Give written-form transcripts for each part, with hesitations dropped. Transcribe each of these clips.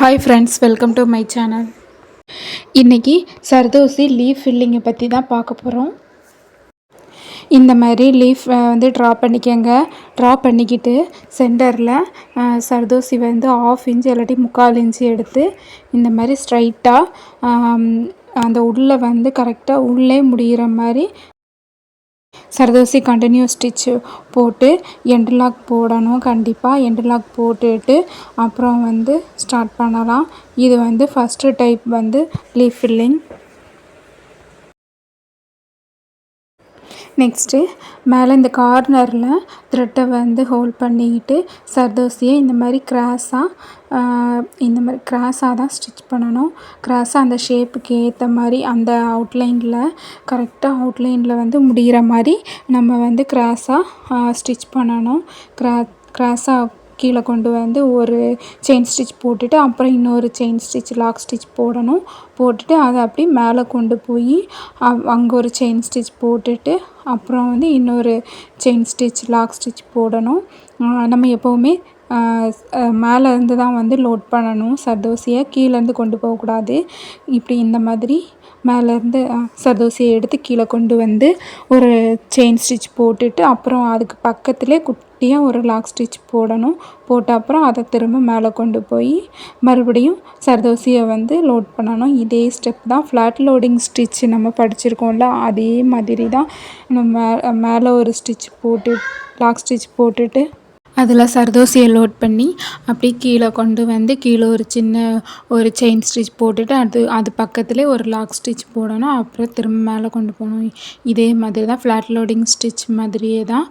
Hi friends, welcome to my channel. இன்றைக்கி zardozi leaf ஃபில்லிங்கை பற்றி தான் பார்க்க போகிறோம். இந்த மாதிரி லீஃப் ட்ரா பண்ணிக்கோங்க. ட்ரா பண்ணிக்கிட்டு சென்டரில் சர்தோசி 1/2 இன்ச் இல்லாட்டி 3/4 இன்ச்சு எடுத்து இந்த மாதிரி ஸ்ட்ரைட்டாக அந்த உள்ளே கரெக்டாக உள்ளே முடிகிற மாதிரி சர்தோசி கண்டினியூஸ் ஸ்டிச்சு போட்டு எண்டு லாக் போடணும். கண்டிப்பாக எண்டு லாக் போட்டுட்டு அப்புறம் ஸ்டார்ட் பண்ணலாம். இது first type leaf filling. Next மேலே இந்த கார்னரில் த்ரெட்டை ஹோல்ட் பண்ணிக்கிட்டு சர்தோசியை இந்த மாதிரி கிராஸாக தான் ஸ்டிச் பண்ணணும். கிராஸாக அந்த ஷேப்புக்கு ஏற்ற மாதிரி அந்த அவுட்லைனில் கரெக்டாக அவுட்லைனில் முடிகிற மாதிரி நம்ம கிராஸாக ஸ்டிச் பண்ணணும். கிராஸாக கீழே கொண்டு ஒரு செயின் ஸ்டிச் போட்டுட்டு அப்புறம் இன்னொரு செயின் ஸ்டிச் லாக் ஸ்டிச் போடணும். போட்டுட்டு அதை அப்படி மேலே கொண்டு போய் அங்கே ஒரு செயின் ஸ்டிச் போட்டுட்டு அப்புறம் இன்னொரு செயின் ஸ்டிச் லாக் ஸ்டிச் போடணும். நம்ம எப்போவுமே மேலே இருந்து தான் லோட் பண்ணணும். சர்தோசியை கீழேருந்து கொண்டு போகக்கூடாது. இப்படி இந்த மாதிரி மேலேருந்து சர்தோசியை எடுத்து கீழே கொண்டு ஒரு செயின் ஸ்டிச் போட்டுட்டு அப்புறம் அதுக்கு பக்கத்துலேயே குட்டியாக ஒரு லாக் ஸ்டிச் போடணும். போட்ட அப்புறம் அதை திரும்ப மேலே கொண்டு போய் மறுபடியும் சர்தோசியை லோட் பண்ணணும். இதே ஸ்டெப் தான் ஃப்ளாட் லோடிங் ஸ்டிச் நம்ம படிச்சிருக்கோம்ல, அதே மாதிரி தான் நம்ம மேலே ஒரு ஸ்டிச் போட்டு லாக் ஸ்டிச் போட்டுட்டு அதில் சர்தோசியை லோட் பண்ணி அப்படியே கீழே கொண்டு கீழே ஒரு செயின் ஸ்டிச் போட்டுட்டு அது பக்கத்துலேயே ஒரு லாக் ஸ்டிச் போடணும். அப்புறம் திரும்ப மேலே கொண்டு போகணும். இதே மாதிரி தான் ஃப்ளாட் லோடிங் ஸ்டிச் மாதிரியே தான்.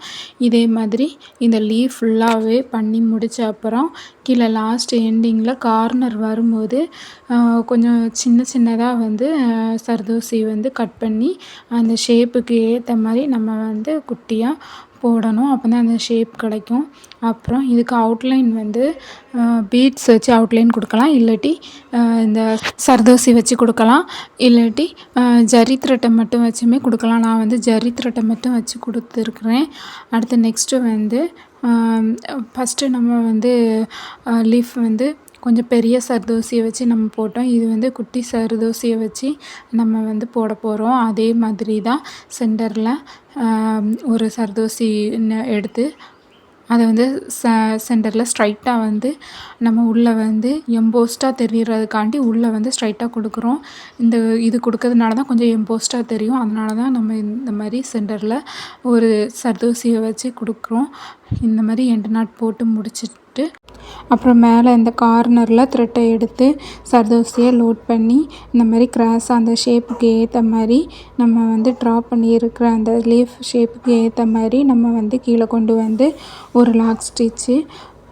இதே மாதிரி இந்த லீஃப் ஃபுல்லாகவே பண்ணி முடித்த அப்புறம் கீழே லாஸ்ட் எண்டிங்கில் கார்னர் வரும்போது கொஞ்சம் சின்னதாக சர்தோசி கட் பண்ணி அந்த ஷேப்புக்கு ஏற்ற மாதிரி நம்ம குட்டியாக போடணும். அப்போ தான் அந்த ஷேப் கிடைக்கும். அப்புறம் இதுக்கு அவுட்லைன் பீட்ஸ் வச்சு அவுட்லைன் கொடுக்கலாம். இல்லாட்டி இந்த சர்தோசி வச்சு கொடுக்கலாம். இல்லாட்டி ஜரி த்ரெட்டை மட்டும் வச்சுமே கொடுக்கலாம். நான் ஜரி த்ரெட்டை மட்டும் வச்சு கொடுத்துருக்குறேன். அடுத்து நெக்ஸ்ட்டு ஃபஸ்ட்டு நம்ம லீஃப் கொஞ்சம் பெரிய சர்தோசியை வச்சு நம்ம போட்டோம். இது குட்டி சர்தோசியை வச்சு நம்ம போட போகிறோம். அதே மாதிரி தான் சென்டரில் ஒரு சர்தோசி எடுத்து அதை சென்டரில் ஸ்ட்ரைட்டாக நம்ம உள்ளே எம்போஸ்டாக தெரிகிறதுக்காண்டி உள்ளே ஸ்ட்ரைட்டாக கொடுக்குறோம். இது கொடுக்கறதுனால தான் கொஞ்சம் எம்போஸ்டாக தெரியும். அதனால தான் நம்ம இந்த மாதிரி சென்டரில் ஒரு சர்தோசியை வச்சு கொடுக்குறோம். இந்த மாதிரி எண்டு நாட் போட்டு முடிச்சுட்டு அப்புறம் மேலே இந்த கார்னரில் த்ரெட்டை எடுத்து சர்தோசியை லோட் பண்ணி இந்த மாதிரி கிராஸாக அந்த ஷேப்புக்கு ஏற்ற மாதிரி நம்ம ட்ரா பண்ணியிருக்கிற அந்த லீஃப் ஷேப்புக்கு ஏற்ற மாதிரி நம்ம கீழே கொண்டு ஒரு லாக் ஸ்டிச்சு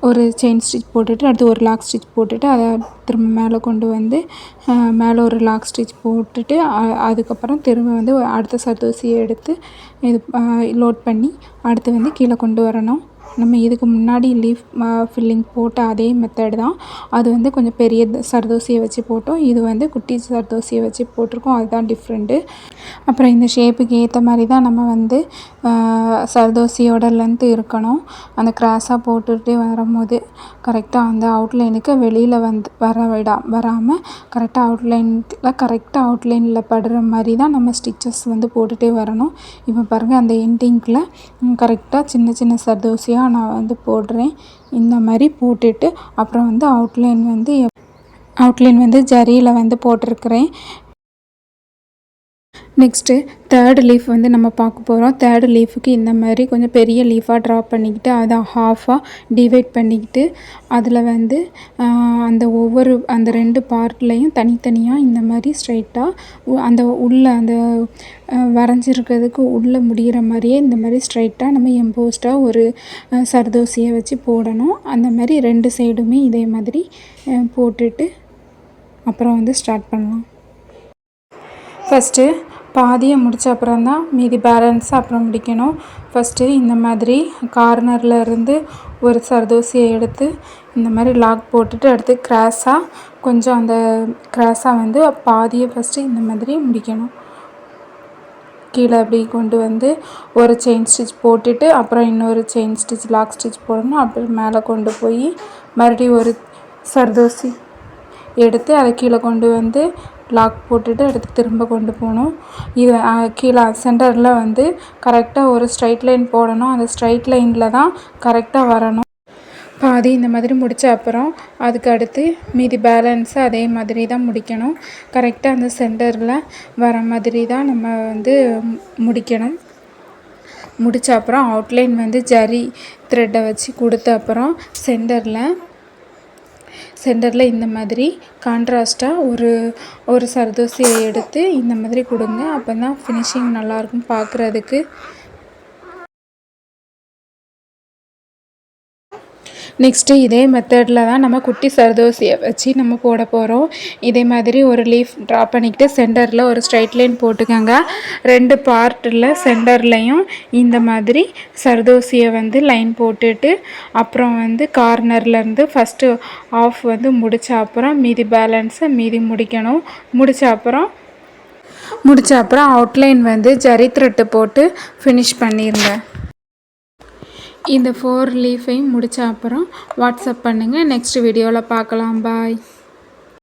ஒரு செயின் ஸ்டிச் போட்டுட்டு அடுத்து ஒரு லாக் ஸ்டிச் போட்டுட்டு அதை திரும்ப மேலே கொண்டு மேலே ஒரு லாக் ஸ்டிச் போட்டுட்டு அதுக்கப்புறம் திரும்ப அடுத்த சர்தோசியை எடுத்து இது லோட் பண்ணி அடுத்து கீழே கொண்டு வரணும். நம்ம இதுக்கு முன்னாடி லீஃப் ஃபில்லிங் போட்ட அதே மெத்தட் தான். அது கொஞ்சம் பெரிய சர்தோசியை வச்சு போட்டோம். இது குட்டி சர்தோசியை வச்சு போட்டிருக்கோம். அதுதான் டிஃப்ரெண்ட்டு. அப்புறம் இந்த ஷேப்புக்கு ஏற்ற மாதிரி தான் நம்ம சர்தோசியோட லென்த்து இருக்கணும். அந்த கிராஸாக போட்டுகிட்டே வரும்போது கரெக்டாக அந்த அவுட்லைனுக்கு வெளியில் வராமல் கரெக்டாக அவுட்லைனில் படுற மாதிரி தான் நம்ம ஸ்டிச்சஸ் போட்டுகிட்டே வரணும். இப்போ பாருங்கள், அந்த எண்டிங்கில் கரெக்டாக சின்ன சின்ன சர்தோசியாக நான் போடுறேன். இந்த மாதிரி போட்டுட்டு அப்புறம் அவுட்லைன் ஜரியில் போட்டிருக்கிறேன். நெக்ஸ்ட்டு தேர்டு லீஃப் நம்ம பார்க்க போகிறோம். தேர்டு லீஃபுக்கு இந்த மாதிரி கொஞ்சம் பெரிய லீஃபாக ட்ரா பண்ணிக்கிட்டு அதை ஹாஃபாக டிவைட் பண்ணிக்கிட்டு அதில் அந்த 2 பார்ட்லேயும் தனித்தனியாக இந்த மாதிரி ஸ்ட்ரைட்டாக அந்த அந்த வரைஞ்சிருக்கிறதுக்கு உள்ளே முடிகிற மாதிரியே இந்த மாதிரி ஸ்ட்ரைட்டாக நம்ம எம்போஸ்டாக ஒரு சர்தோசியை வச்சு போடணும். அந்த மாதிரி 2 சைடுமே இதே மாதிரி போட்டுட்டு அப்புறம் ஸ்டார்ட் பண்ணலாம். ஃபஸ்ட்டு பாதியை முடித்த அப்புறம் தான் மீதி பேலன்ஸை அப்புறம் முடிக்கணும். ஃபஸ்ட்டு இந்த மாதிரி கார்னரில் இருந்து ஒரு சர்தோசியை எடுத்து இந்த மாதிரி லாக் போட்டுட்டு அடுத்து கிராஸாக கொஞ்சம் அந்த கிராஸாக பாதியை ஃபஸ்ட்டு இந்த மாதிரி முடிக்கணும். கீழே அப்படி கொண்டு ஒரு செயின் ஸ்டிச் போட்டுட்டு அப்புறம் இன்னொரு செயின் ஸ்டிச் லாக் ஸ்டிச் போடணும். அப்புறம் மேலே கொண்டு போய் மறுபடியும் ஒரு சர்தோசி எடுத்து அதை கீழே கொண்டு வந்து லாக் போட்டுட்டு அடுத்து திரும்ப கொண்டு போகணும். இது கீழே சென்டரில் வந்து கரெக்டாக ஒரு ஸ்ட்ரைட் லைன் போடணும். அந்த ஸ்ட்ரைட் லைனில் தான் கரெக்டாக வரணும். பாதி இந்த மாதிரி முடித்த அப்புறம் அதுக்கு அடுத்து மீதி பேலன்ஸை அதே மாதிரி தான் முடிக்கணும். கரெக்டாக அந்த சென்டரில் வர மாதிரி தான் நம்ம வந்து முடிக்கணும். முடித்த அப்புறம் அவுட்லைன் வந்து ஜரி த்ரெட்டை வச்சு கொடுத்த அப்புறம் சென்டரில் இந்த மாதிரி கான்ட்ராஸ்ட்டாக ஒரு சர்தோசியை எடுத்து இந்த மாதிரி கொடுங்க. அப்போ தான் ஃபினிஷிங் நல்லாயிருக்கும் பார்க்குறதுக்கு. நெக்ஸ்ட்டு இதே மெத்தடில் தான் நம்ம குட்டி சர்தோசியை வச்சு நம்ம போட போகிறோம். இதே மாதிரி ஒரு லீஃப் ட்ரா பண்ணிக்கிட்டு சென்டரில் ஒரு ஸ்ட்ரைட் லைன் போட்டுக்கோங்க. 2 பார்ட்டில் சென்டர்லையும் இந்த மாதிரி சர்தோசியை வந்து லைன் போட்டுட்டு அப்புறம் வந்து கார்னர்லேருந்து ஃபஸ்ட்டு ஆஃப் வந்து முடித்த அப்புறம் மீதி பேலன்ஸை முடிக்கணும். முடித்த அப்புறம் அவுட்லைன் வந்து ஜரி த்ரெட்டு போட்டு ஃபினிஷ் பண்ணிடுங்க. இந்த 4 லீஃபையும் முடித்த அப்புறம் வாட்ஸ்அப் பண்ணுங்கள். நெக்ஸ்ட் வீடியோவில் பார்க்கலாம். பாய்.